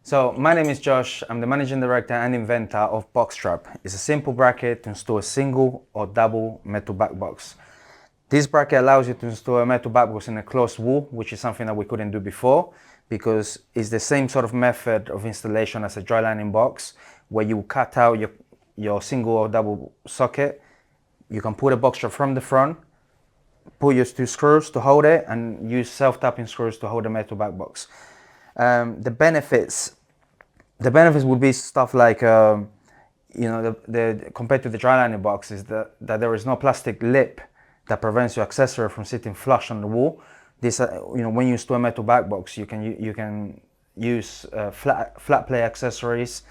So my name is Josh. I'm the managing director and inventor of Boxstrap. It's a simple bracket to install a single or double metal back box. This bracket allows you to install a metal back box in a closed wall, which is something that we couldn't do before because it's the same sort of method of installation as a dry lining box, where you cut out your single or double socket. You can put a box strap from the front, put your 2 screws to hold it, and use self-tapping screws to hold the metal back box. The benefits would be stuff like, compared to the dry lining box, is that there is no plastic lip that prevents your accessory from sitting flush on the wall. This, when you install a metal back box, you can use flat plate accessories,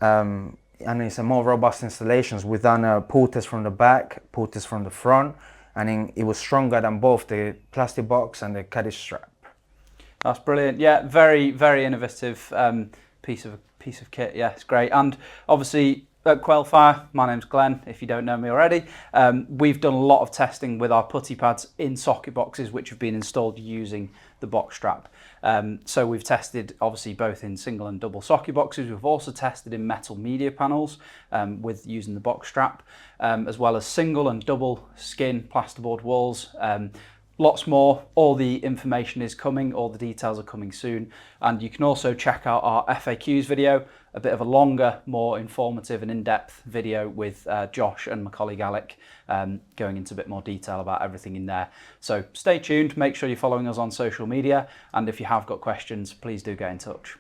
and it's a more robust installations. We've done a pull test from the back, pull test from the front, and it was stronger than both the plastic box and the caddy strap. That's brilliant. Yeah, very, very innovative piece of kit. Yeah, it's great. And obviously at Quelfire, my name's Glenn, if you don't know me already. We've done a lot of testing with our putty pads in socket boxes which have been installed using the box strap. So we've tested obviously both in single and double socket boxes. We've also tested in metal media panels with using the box strap, as well as single and double skin plasterboard walls. Lots more. All the information is coming, all the details are coming soon, and you can also check out our FAQs video, a bit of a longer, more informative and in-depth video with Josh and my colleague Alec going into a bit more detail about everything in there. So stay tuned, make sure you're following us on social media, and if you have got questions, please do get in touch.